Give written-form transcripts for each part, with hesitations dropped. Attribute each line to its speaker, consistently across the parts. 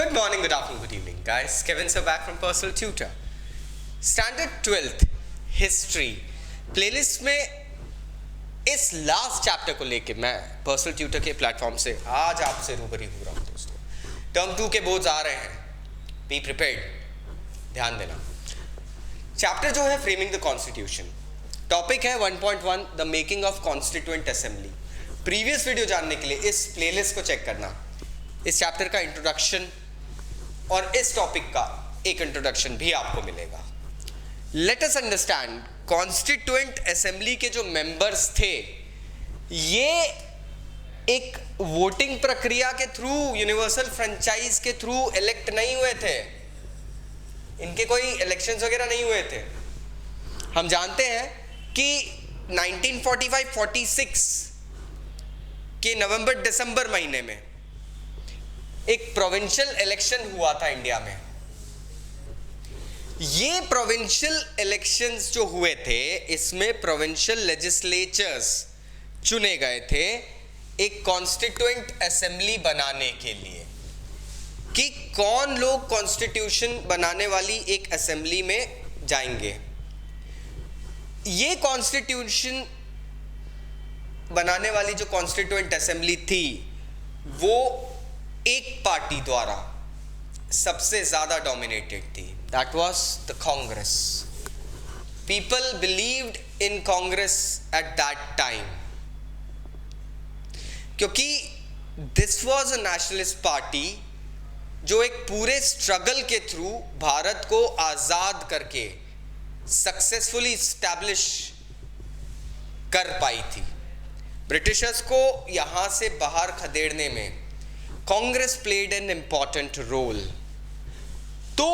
Speaker 1: Good morning, good afternoon, good evening, guys. Kevin sir back from Personal Tutor. Standard 12th History playlist में इस last chapter को लेके मैं personal tutor के platform से आज आपसे रूबरू हो रहा हूँ दोस्तों. टर्म 2 के बोर्ड्स आ रहे हैं. Be prepared. ध्यान देना. चैप्टर जो है फ्रेमिंग द कॉन्स्टिट्यूशन. टॉपिक है 1.1 the making of constituent assembly. Previous video जानने के लिए इस प्लेलिस्ट को चेक करना. इस चैप्टर का इंट्रोडक्शन और इस टॉपिक का एक इंट्रोडक्शन भी आपको मिलेगा. Let us understand constituent assembly के जो मेंबर्स थे ये एक वोटिंग प्रक्रिया के थ्रू, यूनिवर्सल फ्रेंचाइज के थ्रू इलेक्ट नहीं हुए थे. इनके कोई इलेक्शंस वगैरह नहीं हुए थे. हम जानते हैं कि 1945-46 के नवंबर दिसंबर महीने में एक प्रोविंशियल इलेक्शन हुआ था इंडिया में. ये प्रोविंशियल इलेक्शंस जो हुए थे इसमें प्रोविंशियल लेजिस्लेचर्स चुने गए थे एक कॉन्स्टिट्यूएंट असेंबली बनाने के लिए कि कौन लोग कॉन्स्टिट्यूशन बनाने वाली एक असेंबली में जाएंगे. ये कॉन्स्टिट्यूशन बनाने वाली जो कॉन्स्टिट्यूएंट असेंबली थी वो एक पार्टी द्वारा सबसे ज्यादा डोमिनेटेड थी. That was the Congress. People believed in Congress at that time क्योंकि this was a nationalist party जो एक पूरे स्ट्रगल के थ्रू भारत को आजाद करके सक्सेसफुली स्टैब्लिश कर पाई थी. ब्रिटिशर्स को यहां से बाहर खदेड़ने में Congress played an important role. तो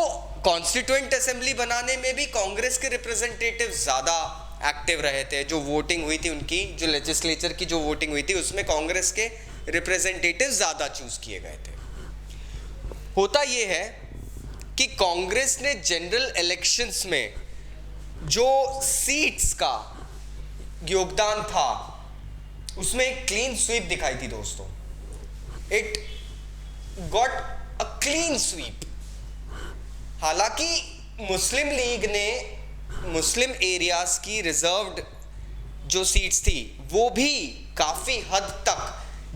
Speaker 1: कॉन्स्टिट्यूएंट असेंबली बनाने में भी कांग्रेस के रिप्रेजेंटेटिव ज्यादा एक्टिव रहे थे. जो वोटिंग हुई थी उनकी, जो लेजिस्लेचर की जो वोटिंग हुई थी उसमें कांग्रेस के रिप्रेजेंटेटिव ज्यादा चूज किए गए थे. होता यह है कि कांग्रेस ने जनरल इलेक्शंस में जो सीट्स का योगदान था उसमें एक क्लीन स्वीप दिखाई थी दोस्तों. It got a clean sweep. हालांकि मुस्लिम लीग ने मुस्लिम एरियाज की रिजर्व्ड जो सीट्स थी वो भी काफी हद तक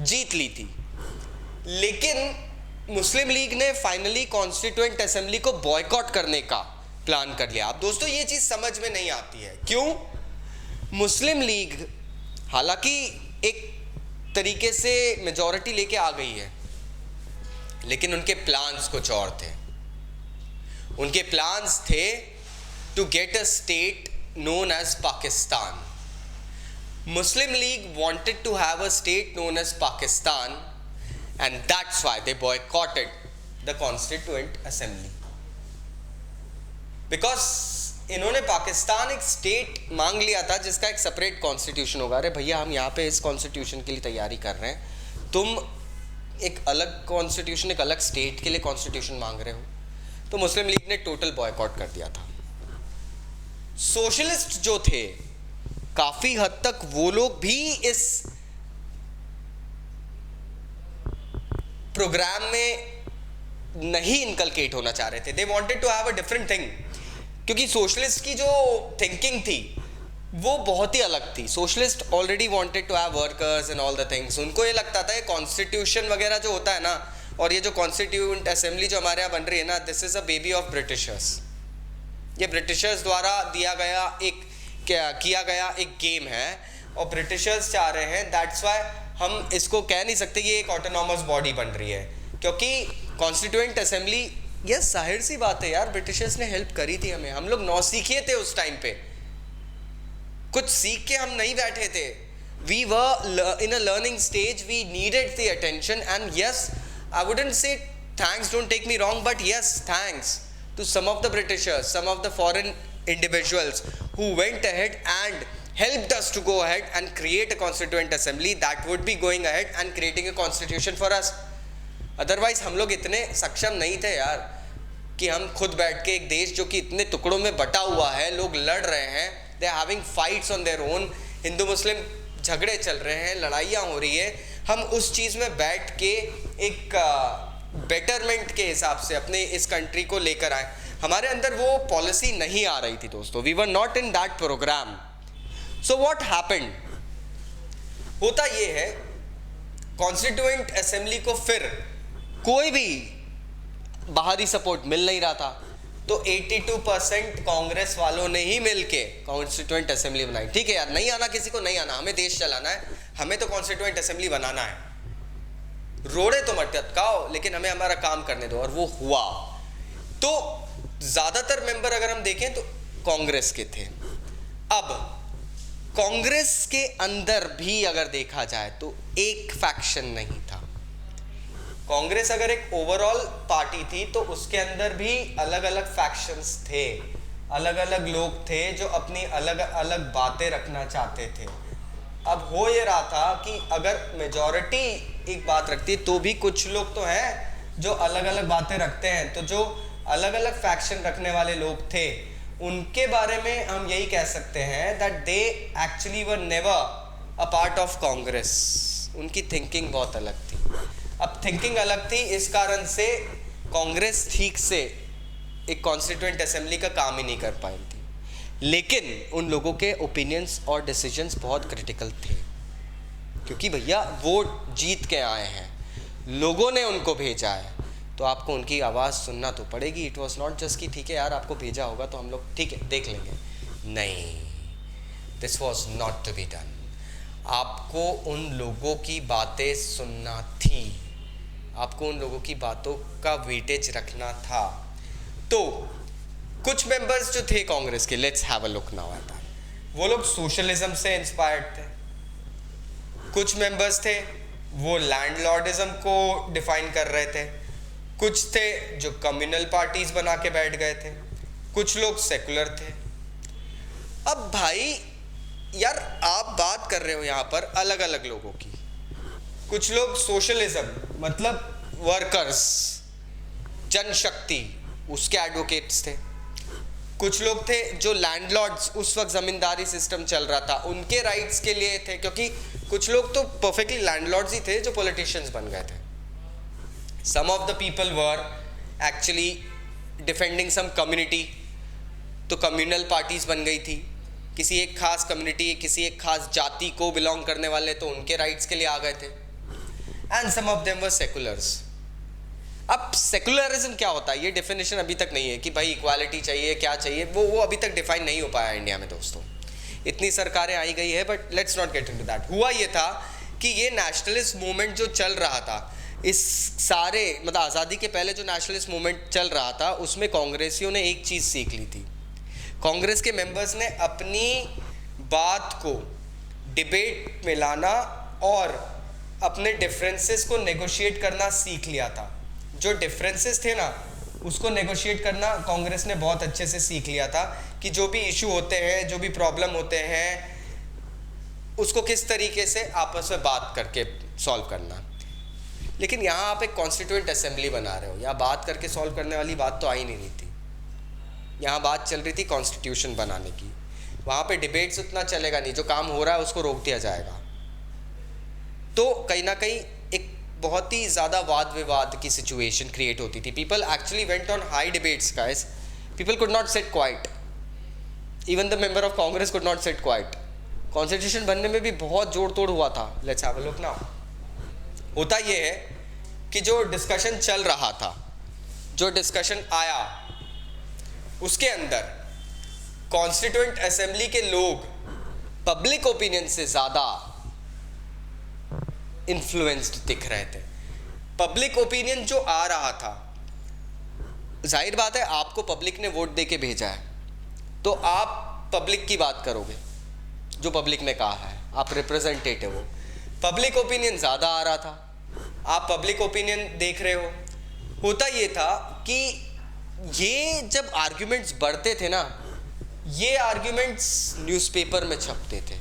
Speaker 1: जीत ली थी, लेकिन मुस्लिम लीग ने फाइनली कॉन्स्टिट्यूएंट असेंबली को बॉयकॉट करने का प्लान कर लिया. अब दोस्तों ये चीज समझ में नहीं आती है क्यों. मुस्लिम लीग हालांकि एक तरीके से मेजॉरिटी लेके आ गई है लेकिन उनके प्लान्स कुछ और थे. उनके प्लान्स थे to get a state known as Pakistan. Muslim League wanted to have a state known as Pakistan and that's why they boycotted the constituent assembly. Because इन्होंने पाकिस्तान एक स्टेट मांग लिया था जिसका एक सेपरेट कॉन्स्टिट्यूशन होगा. अरे भैया हम यहाँ पे इस कॉन्स्टिट्यूशन के लिए तैयारी कर रहे हैं, तुम एक अलग कॉन्स्टिट्यूशन, एक अलग स्टेट के लिए कॉन्स्टिट्यूशन मांग रहे हो. तो मुस्लिम लीग ने टोटल बॉयकॉट कर दिया था. सोशलिस्ट जो थे काफी हद तक वो लोग भी इस प्रोग्राम में नहीं इनकलकेट होना चाह रहे थे. They wanted to have a different thing क्योंकि सोशलिस्ट की जो थिंकिंग थी वो बहुत ही अलग थी. Socialist already wanted to have workers and all the things. उनको ये लगता था ये कॉन्स्टिट्यूशन वगैरह जो होता है ना, और ये जो कॉन्स्टिट्यूएंट असेंबली जो हमारे यहाँ बन रही है ना, this is a baby of Britishers. ये ब्रिटिशर्स द्वारा दिया गया एक किया गया एक गेम है और ब्रिटिशर्स चाह रहे हैं. दैट्स वाई हम इसको कह नहीं सकते ये एक ऑटोनॉमस बॉडी बन रही है क्योंकि कॉन्स्टिट्यूएंट असेंबली, यस जाहिर सी बात है यार, ब्रिटिशर्स ने हेल्प करी थी हमें. हम लोग नौसीखिए थे उस टाइम पे, कुछ सीख के हम नहीं बैठे थे. We were in a learning stage. We needed the attention and yes I wouldn't say thanks, don't take me wrong, but yes thanks to some of the Britishers, some of the foreign individuals who went ahead and helped us to go ahead and create a constituent assembly that would be going ahead and creating a constitution for us. Otherwise हम लोग इतने सक्षम नहीं थे यार कि हम खुद बैठ के एक देश जो कि इतने टुकड़ों में बटा हुआ है, लोग लड़ रहे हैं, they are having fights on their own, Hindu मुस्लिम झगड़े चल रहे हैं, लड़ाइयाँ हो रही है, हम उस चीज़ में बैठ के एक बेटरमेंट के हिसाब से अपने इस कंट्री को लेकर आए, हमारे अंदर वो पॉलिसी नहीं आ रही थी दोस्तों. We were not in that programme. So what happened, होता ये है कॉन्स्टिट्यूएंट असेंबली को फिर कोई भी बाहरी सपोर्ट मिल नहीं रहा था, तो 82% कांग्रेस वालों ने ही मिलके कॉन्स्टिट्यूएंट असेंबली बनाई. ठीक है यार, नहीं आना किसी को नहीं आना, हमें देश चलाना है, हमें तो कॉन्स्टिट्यूएंट असेंबली बनाना है, रोड़े तो मत अटकाओ, लेकिन हमें हमारा काम करने दो. और वो हुआ. तो ज्यादातर मेंबर अगर हम देखें तो कांग्रेस के थे. अब कांग्रेस के अंदर भी अगर देखा जाए तो एक फैक्शन नहीं था. कांग्रेस अगर एक ओवरऑल पार्टी थी तो उसके अंदर भी अलग अलग फैक्शंस थे, अलग अलग लोग थे जो अपनी अलग अलग बातें रखना चाहते थे. अब हो ये रहा था कि अगर मेजॉरिटी एक बात रखती है तो भी कुछ लोग तो हैं जो अलग अलग बातें रखते हैं. तो जो अलग अलग फैक्शन रखने वाले लोग थे उनके बारे में हम यही कह सकते हैं that they actually were never a part of Congress. उनकी थिंकिंग बहुत अलग थी. अब थिंकिंग अलग थी, इस कारण से कांग्रेस ठीक से एक कॉन्स्टिट्यूएंट असेंबली का काम ही नहीं कर पाई थी. लेकिन उन लोगों के ओपिनियंस और डिसीजंस बहुत क्रिटिकल थे, क्योंकि भैया वो जीत के आए हैं, लोगों ने उनको भेजा है, तो आपको उनकी आवाज़ सुनना तो पड़ेगी. इट वॉज नॉट जस्ट कि ठीक है यार आपको भेजा होगा तो हम लोग ठीक है देख लेंगे. नहीं, this was not to be done. आपको उन लोगों की बातें सुनना थी, आपको उन लोगों की बातों का वेटेज रखना था. तो कुछ मेंबर्स जो थे कांग्रेस के, let's have a look now at that, वो लोग सोशलिज्म से इंस्पायर्ड थे. कुछ मेंबर्स थे वो लैंडलॉर्डिज्म को डिफाइन कर रहे थे. कुछ थे जो कम्युनल पार्टीज बना के बैठ गए थे. कुछ लोग सेकुलर थे. अब भाई यार आप बात कर रहे हो यहाँ पर अलग अलग लोगों की. कुछ लोग सोशलिज्म मतलब वर्कर्स, जनशक्ति, उसके एडवोकेट्स थे. कुछ लोग थे जो लैंडलॉर्ड्स, उस वक्त जमींदारी सिस्टम चल रहा था, उनके राइट्स के लिए थे, क्योंकि कुछ लोग तो परफेक्टली लैंडलॉर्ड्स ही थे जो पॉलिटिशियंस बन गए थे. Some of the people were actually defending some community, तो कम्युनल पार्टीज बन गई थी. किसी एक खास कम्युनिटी, किसी एक खास जाति को बिलोंग करने वाले तो उनके राइट्स के लिए आ गए थे. And some of them were seculars. अब सेकुलरिज्म क्या होता है ये डेफिनेशन अभी तक नहीं है कि भाई इक्वालिटी चाहिए, क्या चाहिए, वो अभी तक डिफाइन नहीं हो पाया इंडिया में दोस्तों. इतनी सरकारें आई गई है, but let's not get into that. हुआ ये था कि ये नेशनलिस्ट मूवमेंट जो चल रहा था, इस सारे मतलब आज़ादी के पहले जो नेशनलिस्ट मूवमेंट चल रहा था उसमें कांग्रेसियों ने एक चीज़ सीख ली थी. कांग्रेस के मेंबर्स ने अपनी बात को डिबेट में लाना और अपने डिफरेंसेस को नेगोशिएट करना सीख लिया था. जो डिफरेंसेस थे ना उसको नेगोशिएट करना कांग्रेस ने बहुत अच्छे से सीख लिया था कि जो भी इशू होते हैं, जो भी प्रॉब्लम होते हैं, उसको किस तरीके से आपस में बात करके सॉल्व करना. लेकिन यहाँ आप एक कॉन्स्टिट्यूएंट असेंबली बना रहे हो, यहाँ बात करके सॉल्व करने वाली बात तो आ ही नहीं रही थी. यहाँ बात चल रही थी कॉन्स्टिट्यूशन बनाने की. वहाँ पे डिबेट्स उतना चलेगा नहीं, जो काम हो रहा है उसको रोक दिया जाएगा. तो कहीं ना कहीं एक बहुत ही ज़्यादा वाद विवाद की सिचुएशन क्रिएट होती थी. People actually went on high debates guys. People could not sit quite. Even the member of Congress could not sit quite. Constitution बनने में भी बहुत जोड़ तोड़ हुआ था. Let's have a look now. होता ये है कि जो डिस्कशन चल रहा था, जो डिस्कशन आया, उसके अंदर कॉन्स्टिट्यूएंट असेंबली के लोग पब्लिक ओपिनियन से ज़्यादा इन्फ्लुएंस्ड दिख रहे थे. पब्लिक ओपिनियन जो आ रहा था, जाहिर बात है आपको पब्लिक ने वोट दे के भेजा है तो आप पब्लिक की बात करोगे, जो पब्लिक ने कहा है, आप रिप्रेजेंटेटिव हो. पब्लिक ओपिनियन ज़्यादा आ रहा था, आप पब्लिक ओपिनियन देख रहे हो. होता ये था कि ये जब आर्ग्यूमेंट्स बढ़ते थे ना, ये आर्ग्यूमेंट्स न्यूज़पेपर में छपते थे.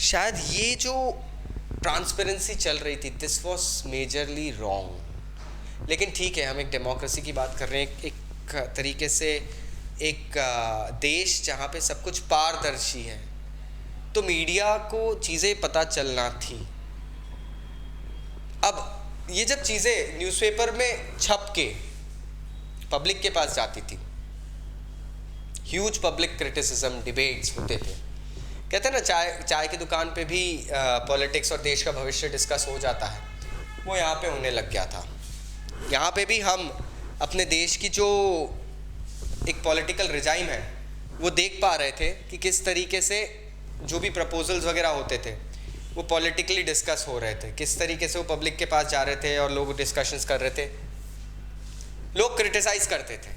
Speaker 1: शायद ये जो ट्रांसपेरेंसी चल रही थी, दिस वॉज मेजरली रॉन्ग. लेकिन ठीक है, हम एक डेमोक्रेसी की बात कर रहे हैं, एक तरीके से एक देश जहाँ पे सब कुछ पारदर्शी है, तो मीडिया को चीज़ें पता चलना थी. अब ये जब चीज़ें न्यूज़पेपर में छप के पब्लिक के पास जाती थी, ह्यूज पब्लिक क्रिटिसिज्म, डिबेट्स होते थे। कहते हैं ना, चाय की दुकान पे भी पॉलिटिक्स और देश का भविष्य डिस्कस हो जाता है, वो यहाँ पे होने लग गया था। यहाँ पे भी हम अपने देश की जो एक पॉलिटिकल रिजाइम है वो देख पा रहे थे कि किस तरीके से जो भी प्रपोजल्स वगैरह होते थे वो पॉलिटिकली डिस्कस हो रहे थे, किस तरीके से वो पब्लिक के पास जा रहे थे और लोग डिस्कशंस कर रहे थे। लोग क्रिटिसाइज करते थे,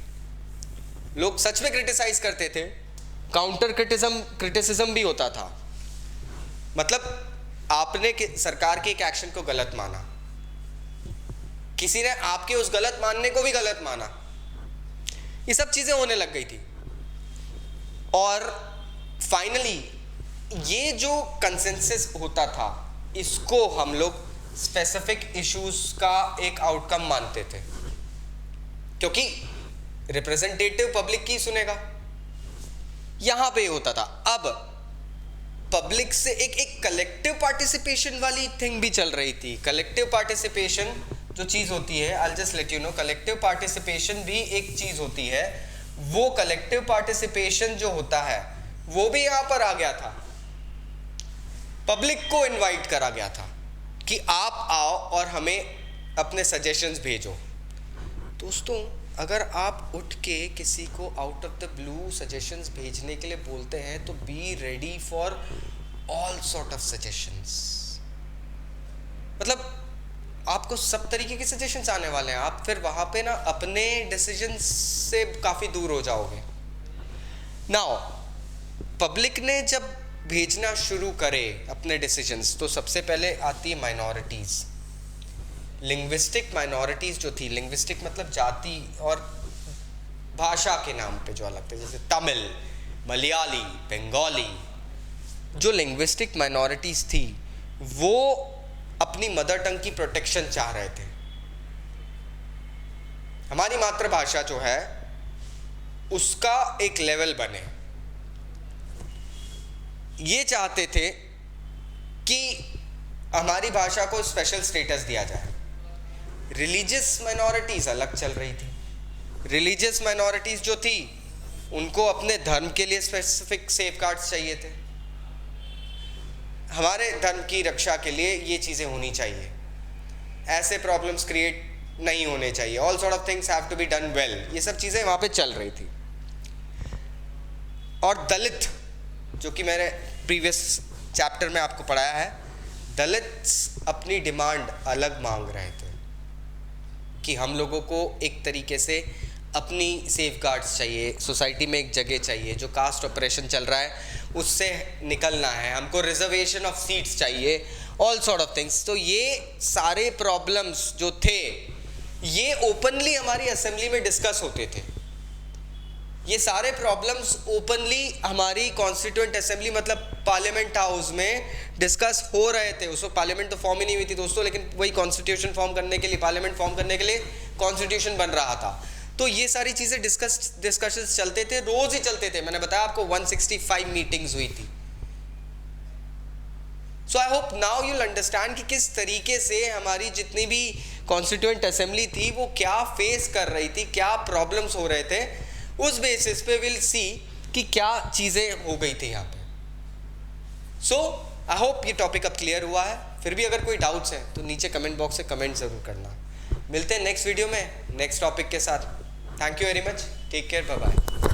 Speaker 1: लोग सच में क्रिटिसाइज करते थे, काउंटर क्रिटिसिज्म भी होता था। मतलब आपने सरकार के एक एक्शन को गलत माना, किसी ने आपके उस गलत मानने को भी गलत माना, ये सब चीजें होने लग गई थी। और फाइनली ये जो कंसेंसस होता था, इसको हम लोग स्पेसिफिक इश्यूज का एक आउटकम मानते थे, क्योंकि रिप्रेजेंटेटिव पब्लिक की सुनेगा। यहां पे होता था। अब पब्लिक से एक कलेक्टिव पार्टिसिपेशन वाली थिंग भी चल रही थी। कलेक्टिव पार्टिसिपेशन जो चीज होती है, I just let you know, collective participation भी एक चीज होती है। वो कलेक्टिव पार्टिसिपेशन जो होता है वो भी यहां पर आ गया था। पब्लिक को इनवाइट करा गया था कि आप आओ और हमें अपने सजेशंस भेजो। दोस्तों, अगर आप उठ के किसी को out of the blue suggestions भेजने के लिए बोलते हैं तो be ready for all sort of suggestions. मतलब आपको सब तरीके के सजेशंस आने वाले हैं। आप फिर वहां पे ना अपने डिसीजंस से काफी दूर हो जाओगे। नाउ पब्लिक ने जब भेजना शुरू करे अपने डिसीजंस, तो सबसे पहले आती है माइनॉरिटीज, लिंग्विस्टिक माइनॉरिटीज जो थी। लिंग्विस्टिक मतलब जाति और भाषा के नाम पे जो अलग थे, जैसे तमिल, मलयाली, बंगाली। जो लिंग्विस्टिक माइनॉरिटीज थी वो अपनी मदर टंग की प्रोटेक्शन चाह रहे थे। हमारी मातृभाषा जो है उसका एक लेवल बने, ये चाहते थे कि हमारी भाषा को स्पेशल स्टेटस दिया जाए। रिलीजियस माइनॉरिटीज अलग चल रही थी। रिलीजियस माइनॉरिटीज जो थी उनको अपने धर्म के लिए स्पेसिफिक सेफगार्ड्स चाहिए थे। हमारे धर्म की रक्षा के लिए ये चीज़ें होनी चाहिए, ऐसे प्रॉब्लम्स क्रिएट नहीं होने चाहिए, all sort of things have to be done well. ये सब चीज़ें वहाँ पे चल रही थी। और दलित, जो कि मैंने प्रीवियस चैप्टर में आपको पढ़ाया है, दलित अपनी डिमांड अलग मांग रहे थे कि हम लोगों को एक तरीके से अपनी सेफगार्ड्स चाहिए, सोसाइटी में एक जगह चाहिए। जो कास्ट ऑपरेशन चल रहा है उससे निकलना है, हमको रिजर्वेशन ऑफ सीट्स चाहिए, ऑल सॉर्ट ऑफ थिंग्स। तो ये सारे प्रॉब्लम्स जो थे ये ओपनली हमारी असेंबली में डिस्कस होते थे। ये सारे प्रॉब्लम्स ओपनली हमारी कॉन्स्टिट्यूएंट असेंबली मतलब पार्लियामेंट हाउस में डिस्कस हो रहे थे। उसको पार्लियामेंट तो फॉर्म ही नहीं हुई थी दोस्तों, लेकिन वही कॉन्स्टिट्यूशन फॉर्म करने के लिए, पार्लियामेंट फॉर्म करने के लिए कॉन्स्टिट्यूशन बन रहा था। तो ये सारी चीज़ें डिस्कशंस चलते थे, रोज ही चलते थे। मैंने बताया आपको 165 मीटिंग्स हुई थी। So I hope now you'll understand कि किस तरीके से हमारी जितनी भी कॉन्स्टिट्यूएंट असेंबली थी वो क्या फेस कर रही थी, क्या प्रॉब्लम्स हो रहे थे। उस बेसिस पे विल सी कि क्या चीज़ें हो गई थी यहाँ पे। सो आई होप ये टॉपिक अब क्लियर हुआ है। फिर भी अगर कोई डाउट्स हैं तो नीचे कमेंट बॉक्स से कमेंट ज़रूर करना। मिलते हैं नेक्स्ट वीडियो में नेक्स्ट टॉपिक के साथ। Thank you very much, take care, bye bye.